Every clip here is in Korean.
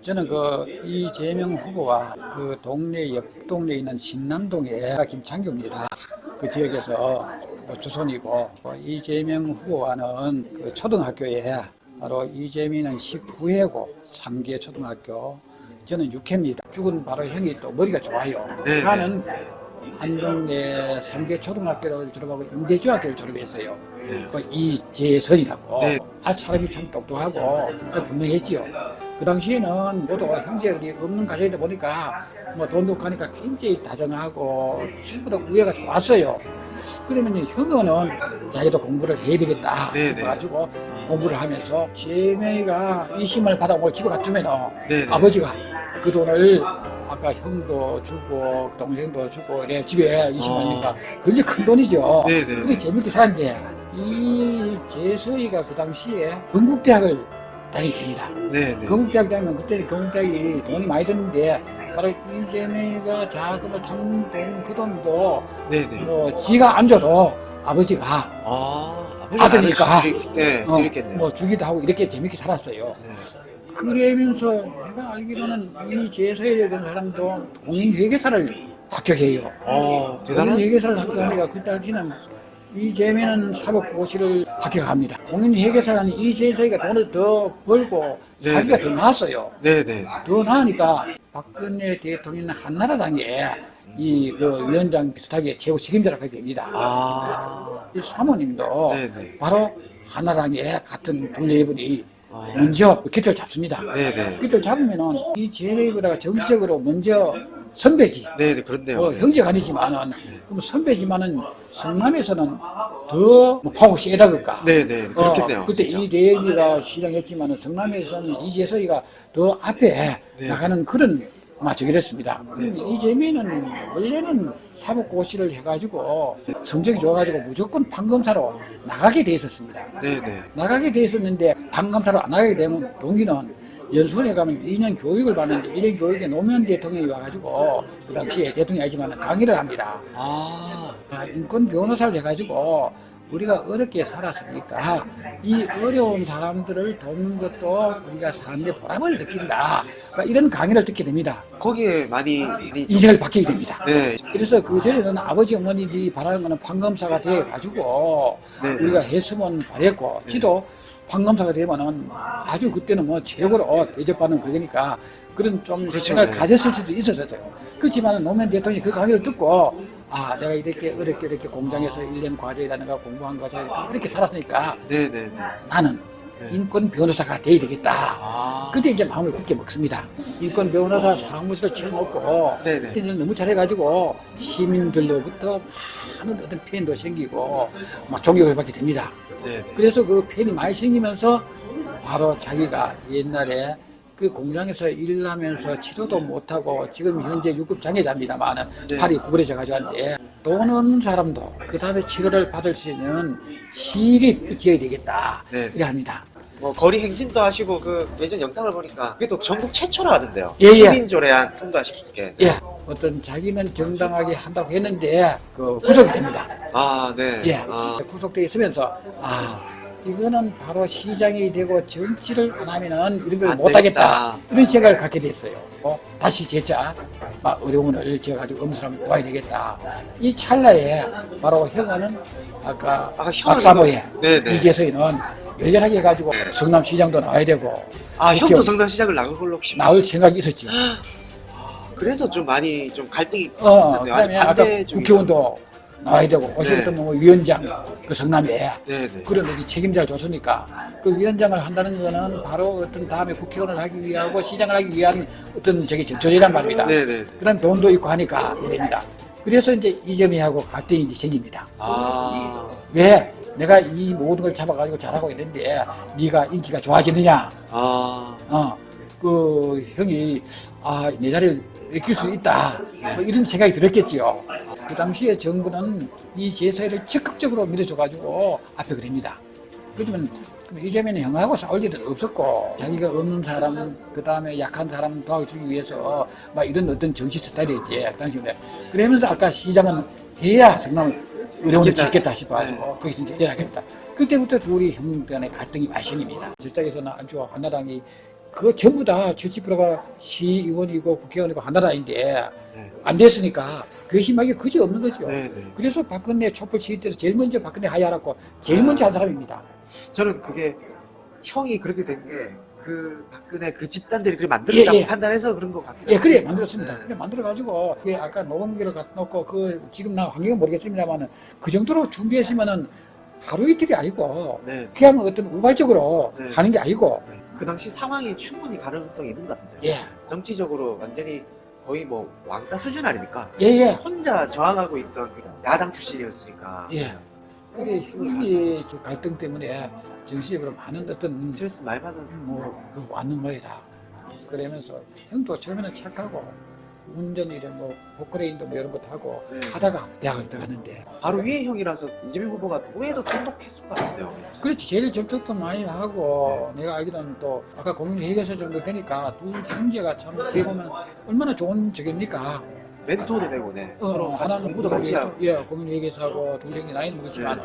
저는 그 이재명 후보와 그 동네 옆 동네에 있는 신남동의 김창규입니다. 그 지역에서 주손이고 이재명 후보와는 그 초등학교에 바로 이재명은 19회고 3개 초등학교, 저는 6회입니다. 죽은 바로 형이 또 머리가 좋아요. 네. 나는 안동네 3개 초등학교를 졸업하고 임대중학교를 졸업했어요. 그 이재선이라고. 네. 사람이 참 똑똑하고 분명했지요. 그 당시에는 모두 형제들이 없는 가정이다 보니까 뭐 돈도 가니까 굉장히 다정하고 전부 다 우애가 좋았어요. 그러면 형은 자기도 공부를 해야 되겠다 싶어가지고 공부를 하면서 재명이가 이심을 받아오고 집에 갔으면 아버지가 그 돈을 아까 형도 주고 동생도 주고 이래 집에 20만이니까 굉장히 큰 돈이죠. 그게 재밌게 살았는데 이 재서이가 그 당시에 건국대학을 다니게 됩니다. 건국대학 다니면 그때는 건국대학이 돈이 많이 드는데 바로 이재명이가 자금을 담은 돈, 그 돈도 뭐 지가 안 줘도 아버지가 아들이니까 뭐 주기도 하고 이렇게 재밌게 살았어요. 그러면서 내가 알기로는 이 재서에 대한 사람도 공인회계사를 합격해요. 공인회계사를 합격하니까 그 당시는 이재명은 사법고시를 합격합니다. 공인회계사는 이재서가 돈을 더 벌고 자기가 더 나았어요. 더 나으니까 박근혜 대통령 한나라당에 이 그 위원장 비슷하게 최고 책임자를 하게 됩니다. 이 사모님도 바로 한나라당에 같은 둘레이분이 먼저 깃을 잡습니다. 깃을 잡으면은 이 재래이보다가 정치적으로 먼저 선배지. 그런데요. 형제가 아니지만은 그럼 선배지만은 성남에서는 더 파고 세다 그럴까. 그렇겠네요. 그때 그렇죠. 이대희가 시장했지만은 성남에서는 이재서이가 더 앞에 나가는 그런 저기랬습니다. 이재명은 원래는 사법고시를 해가지고 성적이 좋아가지고 무조건 판검사로 나가게 돼 있었습니다. 나가게 돼 있었는데 판검사로 안 나가게 되면 동기는 연수원에 가면 2년 교육을 받는데 1년 교육에 노무현 대통령이 와가지고 그 당시에 대통령이 아니지만 강의를 합니다. 인권 변호사를 해가지고 우리가 어렵게 살았으니까 이 어려운 사람들을 돕는 것도 우리가 사는데 보람을 느낀다. 이런 강의를 듣게 됩니다. 거기에 많이 인생을 바뀌게 됩니다. 그래서 그 전에는 아버지 어머니들이 바라는 거는 판검사가 돼가지고 우리가 했으면 바랬고 지도 판검사가 되면은 아주 그때는 뭐 최고로 대접받는 그거니까 그런 좀 생각을 가졌을 수도 있었어요. 그렇지만 노무현 대통령이 그 강의를 듣고 내가 이렇게 어렵게 이렇게 공장에서 1년 과제라든가 공부한 과제 이렇게 살았으니까 나는 인권 변호사가 돼야 되겠다. 그때 이제 마음을 굳게 먹습니다. 인권 변호사 사무실을 채워놓고 너무 잘해가지고 시민들로부터 많은 어떤 팬도 생기고 막 존경을 받게 됩니다. 그래서 그 팬이 많이 생기면서 바로 자기가 옛날에 그 공장에서 일하면서 치료도 못하고 지금 현재 6급 장애자입니다만 팔이 구부러져 가지고 하는데 돈 없는 사람도 그 다음에 치료를 받을 수 있는 시립 지어야 되겠다 이렇게 합니다. 뭐 거리 행진도 하시고 그 예전 영상을 보니까 그게 또 전국 최초로 하던데요. 시민조례안 통과시키게. 어떤 자기는 정당하게 한다고 했는데 그 구속이 됩니다. 구속되어 있으면서 이거는 바로 시장이 되고 정치를 안 하면은 이런 걸 못하겠다 이런 생각을 갖게 됐어요. 다시 재차 어려움을 지어가지고 엄수를 도와야 되겠다. 이 찰나에 바로 형은 아까 박사모에 이재서이는 열렬하게 해가지고 성남시장도 나와야 되고 형도 성남시장을 나갈 걸로 혹시 나올 생각이 있었죠. 그래서 좀 많이 좀 갈등이 있었네요. 그다음에 아까 국회의원도 나와야 되고 어쨌든 뭐 위원장 그 성남에 그런 이제 책임자를 줬으니까 그 위원장을 한다는 거는 바로 어떤 다음에 국회의원을 하기 위하고 시장을 하기 위한 어떤 전조제란 말입니다. 그다음 돈도 있고 하니까 됩니다. 그래서 이제 이재명하고 갈등이 이제 생깁니다. 왜 내가 이 모든 걸 잡아가지고 잘하고 있는데 네가 인기가 좋아지느냐? 그 형이 내 자리를 뺏길 수 있다. 뭐 이런 생각이 들었겠지요. 그 당시에 정부는 이 제사를 적극적으로 밀어줘가지고 앞에 그립니다. 그렇지만 이재명은 형하고 싸울 일은 없었고 자기가 없는 사람, 그 다음에 약한 사람 도와주기 위해서 막 이런 어떤 정치 스타일이지. 당시에 그러면서 아까 시장은 해야 성남을 어려움을 짓겠다 싶어가지고 거기서 이제 하겠다. 그때부터 둘이 형 간의 갈등이 많이 생깁니다. 저쪽에서는 아주 한나라당이 그 전부 다 70%가 시의원이고 국회의원이고 하나라인데 네. 안 됐으니까 괘씸하게 그지 없는 거죠. 네, 네. 그래서 박근혜 촛불 시위 때서 제일 먼저 박근혜 하야라고 제일 먼저 한 사람입니다. 저는 그게 형이 그렇게 된 게 그 박근혜 그 집단들이 그렇게 만들었다고 예, 예. 판단해서 그런 것 같기도 예, 그래 하고. 만들었습니다. 네. 그래 만들어가지고 그게 아까 노동기를 갖다 놓고 그 지금 나 환경은 모르겠습니다만은 그 정도로 준비했으면은 하루 이틀이 아니고 네. 그냥 어떤 우발적으로 네. 하는 게 아니고 네. 그 당시 상황이 충분히 가능성이 있는 것 같은데요. 예, 정치적으로 완전히 거의 뭐 왕따 수준 아닙니까? 예, 예. 혼자 저항하고 있던 그 야당 출신이었으니까. 예. 그래 휴일이 갈등 때문에 정치적으로 많은 어떤 스트레스 많이 받은. 그 왔는 거이다. 그러면서 형도 처음에는 착하고 운전이래 뭐 포크레인도 뭐 이런 것도 하고 네. 하다가 대학을 들어갔는데 바로 위에 형이라서 이재명 후보가 의외로 똑똑했을 것 같은데요. 그렇지 제일 접촉도 많이 하고 내가 알기로는 또 아까 공유회계사 정도 되니까 두 형제가 참 어떻게 보면 얼마나 좋은 적입니까? 멘토도 되고, 네. 서로 같이 하나는 공부도 같이 하고. 예, 공유회계사고 둘 형이 나이는 먹지만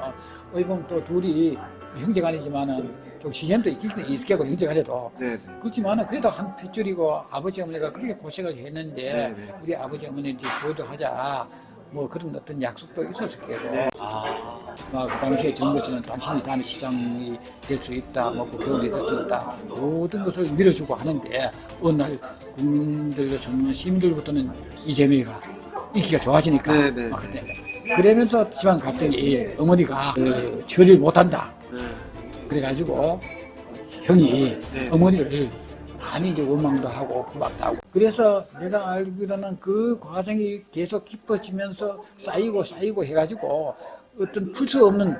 어이 보면 또 둘이 형제간이지만은 좀 시샘도 있겠고 형제간에도 네, 네. 그렇지만은 그래도 한 핏줄이고 아버지 어머니가 그렇게 고생을 했는데 네, 네. 우리 아버지 어머니 이제 보조하자 뭐 그런 어떤 약속도 있었을 거고 네. 아, 그 당시에 정부에서는 당신이 다음에 시장이 될 수 있다 뭐 국회의원이 될 수 있다 모든 것을 밀어주고 하는데 어느 날 국민들 시민들부터는 이재명이가 인기가 좋아지니까 네, 네, 막 그때 그러면서 지방 갔더니 어머니가 처리를 못한다 네. 그래가지고 형이 네. 어머니를 많이 이제 원망도 하고 구박도 하고 그래서 내가 알기로는 그 과정이 계속 깊어지면서 쌓이고 해가지고 어떤 풀 수 없는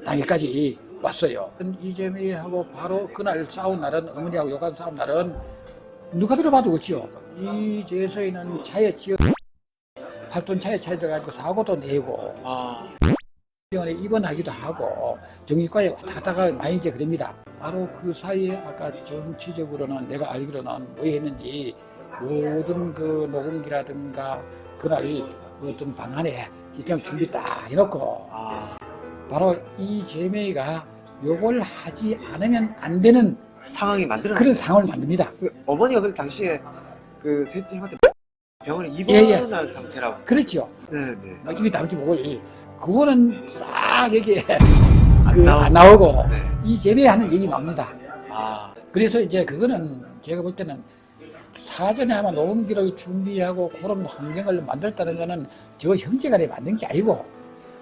단계까지 왔어요. 이재명하고 바로 그날 싸운 날은 어머니하고 요간 싸운 날은 누가 들어봐도 그렇지요. 이재서이는 차에 치여 8톤 차에 차에 들어가지고 사고도 내고 아, 병원에 입원하기도 하고 정신과에 왔다 갔다가 많이 이제 그럽니다. 바로 그 사이에 아까 정치적으로는 내가 알기로는 뭐 했는지 모든 그 녹음기라든가 그날 어떤 방안에 일정 준비 딱 해놓고 아. 바로 이재명이가 요걸 하지 않으면 안 되는 상황이 만들어졌 그런 상황을 만듭니다. 그 어머니가 그 당시에 그 셋째 형한테 병원에 예, 입원한 상태라고. 그렇죠. 네, 네. 막 입이 담지 목을 그거는 싹 여기에 안 안 나오고 네. 이재명이 하는 얘기 나옵니다. 아, 그래서 이제 그거는 제가 볼 때는 사전에 아마 녹음기를 준비하고 그런 환경을 만들었다는 거는 저 형제간에 만든 게 아니고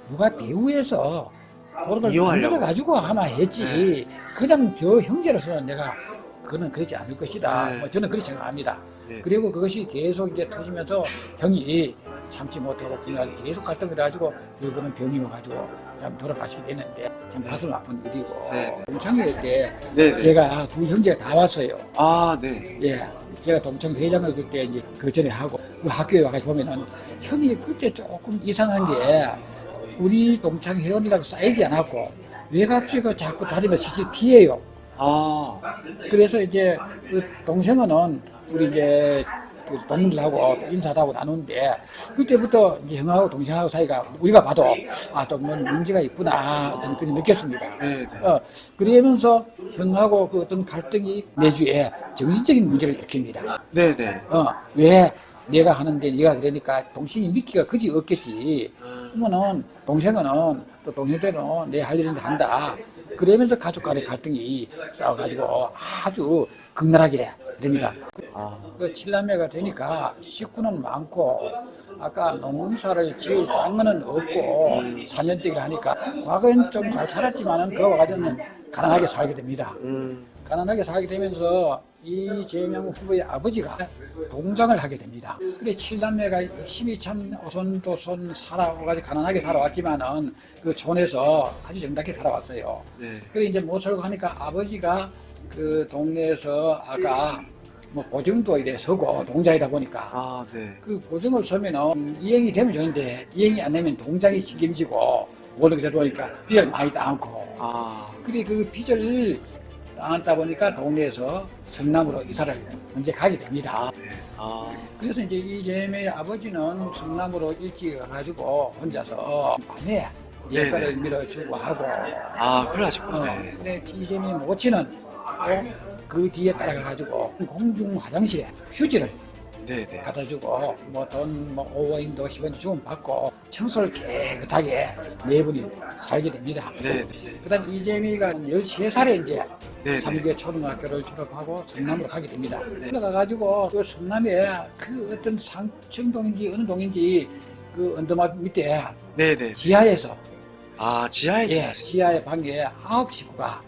누가 배우에서 그런 걸 이용하려고. 만들어가지고 하나 했지 네. 그냥 저 형제로서는 내가 그거는 그렇지 않을 것이다. 네. 뭐 저는 그렇게 생각합니다. 네. 그리고 그것이 계속 이제 터지면서 형이 참지 못하고 그냥 계속 갈등을 해가지고 결국은 병이 와가지고 참 돌아가시게 됐는데 참 가슴 아픈 일이고 네. 동창회 때 네, 네. 제가 두 형제가 다 왔어요. 아, 네. 예, 제가 동창 회장을 그때 이제 그 전에 하고 그 학교에 와가지고 보면은 형이 그때 조금 이상한 게 우리 동창 회원들하고 쌓이지 않았고 외곽쪽에 자꾸 다니면서 시실 피해요. 아, 그래서 이제 그 동생은 우리 이제 그 동문들하고 인사도 하고 나누는데 그때부터 이제 형하고 동생하고 사이가 우리가 봐도 또 뭔 문제가 있구나 어떤 그런 느꼈습니다. 네, 네. 그러면서 형하고 그 어떤 갈등이 내주에 정신적인 문제를 일으킵니다. 네, 네. 왜 내가 하는데 네가 그러니까 동생이 믿기가 그지 없겠지. 그러면은 동생은 또 동생대로 내 할 일인데 한다. 그러면서 가족 간의 갈등이 싸워가지고 아주 극렬하게 됩니다. 아, 그 칠남매가 되니까 식구는 많고 아까 농사를 지을 땅은 없고 4년대기를 하니까 과거엔 좀 잘 살았지만은 그와 가지고는 가난하게 살게 됩니다. 가난하게 살게 되면서 이재명 후보의 아버지가 동장을 하게 됩니다. 그래 칠남매가 열심히 참 오손도손 살아가지고 가난하게 살아왔지만은 그 촌에서 아주 정답게 살아왔어요. 네. 그래 이제 못 살고 하니까 아버지가 그 동네에서 아까 뭐 보증도 이래 서고 동장이다 보니까 아, 네. 그 보증을 서면은 이행이 되면 좋은데 이행이 안 되면 동장이 책임지고 원래 그러다 보니까 빚을 많이 따고 아, 그래 그 빚을 따다 보니까 동네에서 성남으로 이사를 먼저 가게 됩니다. 아, 그래서 이제 이재명의 아버지는 성남으로 일찍 가가지고 혼자서 밤에 예가를 네네. 밀어주고 하고 아, 그래 하셨구나. 네. 근데 이재명 모친은 그 뒤에 따라가가지고 공중 화장실에 휴지를 네네. 갖다 주고 뭐 돈 뭐 5원인도 10원도 주면 받고 청소를 깨끗하게 네 분이 살게 됩니다. 네네. 그다음 이재미가 13살에 이제 네네. 삼교회 초등학교를 졸업하고 성남으로 가게 됩니다. 올라가가지고 그 성남에 그 어떤 상청동인지 어느 동인지 그 언더마 밑에 네네. 지하에서 아, 지하에서. 예, 지하의 방에 9식구가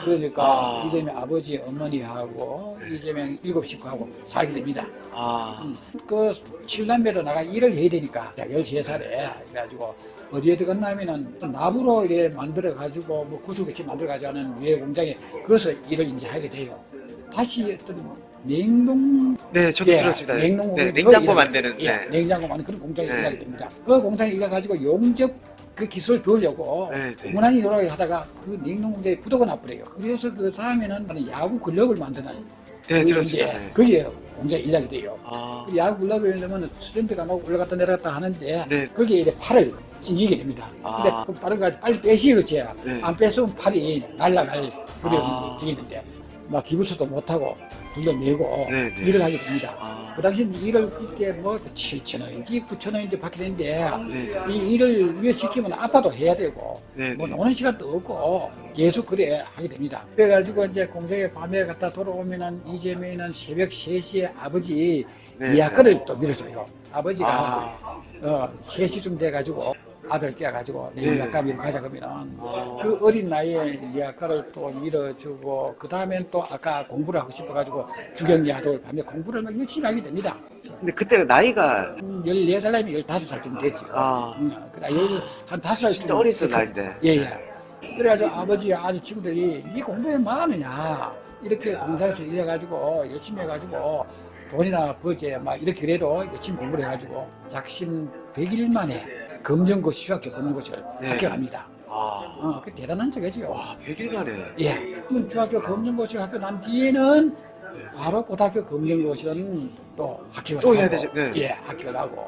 그러니까 아. 이재명 아버지 어머니하고 이재명 7식구하고 살게 됩니다. 아. 그 7남매로 나가 일을 해야 되니까 13살에 해가지고 어디에 들어갔냐면은 나무로 이래 만들어가지고 뭐 구슬같이 만들어가지고 하는 유해 공장에 거기서 일을 이제 하게 돼요. 다시 어떤 냉동 네, 저도 예, 들었습니다. 냉동 네, 공장에 냉장고 일하게- 만드는. 예, 네. 냉장고 만드는 그런 공장에 네. 일하게 됩니다. 그 공장에 일해가지고 용접 그 기술을 배우려고 네, 네. 무난히 노력을 하다가 그 냉동 공장에 부도가 나버려요. 그래서 그 다음에는 야구 글러브를 만드는 네, 그 들었습니다. 이제 네. 거기에 공장에 일하게 돼요. 아. 그 야구 글러브에 넣으면 스탠드가 막 올라갔다 내려갔다 하는데 네. 거기에 이제 팔을 찡기게 됩니다. 아. 근데 그 빠른 거 빨리 빼시겠지. 네. 안 뺐으면 팔이 날라갈 그런 아. 찡이는데 막 기부서도 못하고 둘러내고 네, 네. 일을 하게 됩니다. 아. 그 당시 일을 그때 뭐 7,000원인지 9,000원인지 받게 되는데 네. 이 일을 위해 시키면 아빠도 해야 되고 네. 뭐 네. 노는 시간도 없고 계속 그래 하게 됩니다. 그래가지고 이제 공장에 밤에 갔다 돌아오면은 이재명이는 새벽 3시에 아버지 네. 예약거를 또 밀어줘요. 아버지가 아. 3시쯤 돼가지고 아들 깨가지고 네. 내일 약간 밀어 가자 그러면은 그 어린 나이에 예약가를 또 밀어주고 그 다음엔 또 아까 공부를 하고 싶어가지고 주경야독을 밤에 공부를 막 열심히 하게 됩니다. 근데 그때 나이가 14살 나이면 15살쯤 됐죠. 아. 한 5살 진짜 어렸을 나이인데. 예예. 그래가지고 아버지 아들 친구들이 이 공부에 뭐 하느냐 이렇게 공사에서 일해가지고 열심히 해가지고 돈이나 버제 막 이렇게 그래도 열심히 공부를 해가지고 작심 100일 만에 검정고시 중학교 검정고시를 네. 합격합니다. 아. 그 대단한 적이죠. 와, 100일 만에. 예. 그럼 중학교 검정고시를 학교 난 뒤에는 바로 고등학교 검정고시는 또 합격을 또 하고, 해야 되죠. 네. 예, 합격을 하고.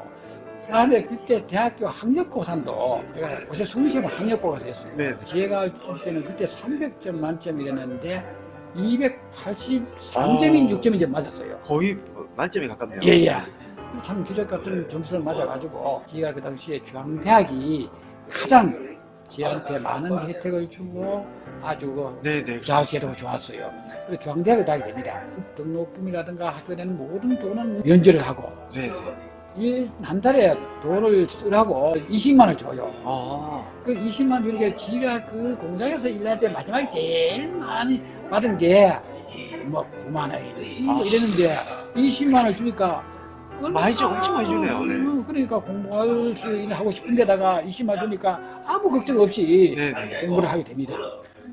그다음에 그때 대학교 학력고사도 내가 어제 20시면 학력고사를 했어요. 네. 제가 칠 때는 그때 300점 만점이랬는데 283점인 6점인지 맞았어요. 거의 만점에 가깝네요. 예예. 참 기적 같은 점수를 맞아가지고 제가 그 당시에 중앙대학이 가장 저한테 많은 혜택을 주고 아주 그 네네. 자세도 좋았어요. 그래서 중앙대학을 다니게 됩니다. 등록금이라든가 학교 내는 모든 돈은 면제를 하고 네. 일 한 달에 돈을 쓰라고 20만 원을 줘요. 아. 그 20만 원 주니까 지가 그 공장에서 일할 때 마지막에 제일 많이 받은 게 뭐 9만 원인지 뭐 이랬는데 20만 원을 주니까 많이 주, 엄청 많이 주네요. 네. 그러니까 공부할 수 있는 하고 싶은 데다가 20만 원 주니까 아무 걱정 없이 네네. 공부를 하게 됩니다.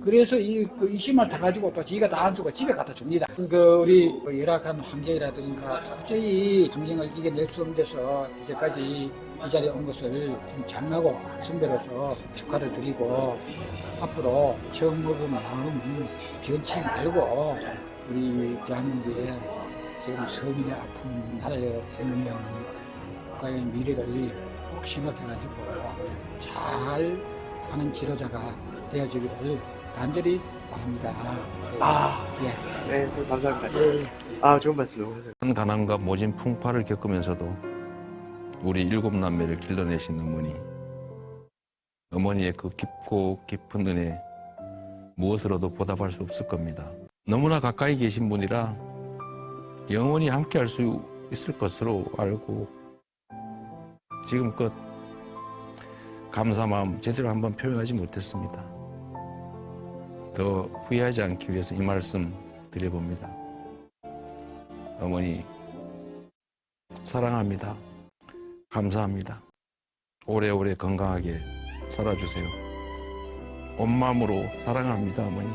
그래서 그 20만 원 다 가지고 또 지가 다 안 쓰고 집에 갖다 줍니다. 그 우리 열악한 환경이라든가 도저히 환경을 이겨낼 수 없는 데서 이제까지 이 자리에 온 것을 좀 장하고 선배로서 축하를 드리고 앞으로 처음 먹은 마음 변치 말고 우리 대한민국에 지금 서민의 아픈 나라의 운명 국가의 미래를 꼭 생각해가지고 잘 하는 지도자가 되어주기를 간절히 바랍니다. 아. 예. 네, 선생님 감사합니다. 예. 아, 좋은 말씀 너무 감사합니다. 가난과 모진 풍파를 겪으면서도 우리 7남매를 길러내신 어머니의 그 깊고 깊은 은혜 무엇으로도 보답할 수 없을 겁니다. 너무나 가까이 계신 분이라 영원히 함께 할 수 있을 것으로 알고 지금껏 감사 마음 제대로 한번 표현하지 못했습니다. 더 후회하지 않기 위해서 이 말씀 드려봅니다. 어머니 사랑합니다. 감사합니다. 오래오래 건강하게 살아주세요. 온 마음으로 사랑합니다, 어머니.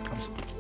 감사합니다.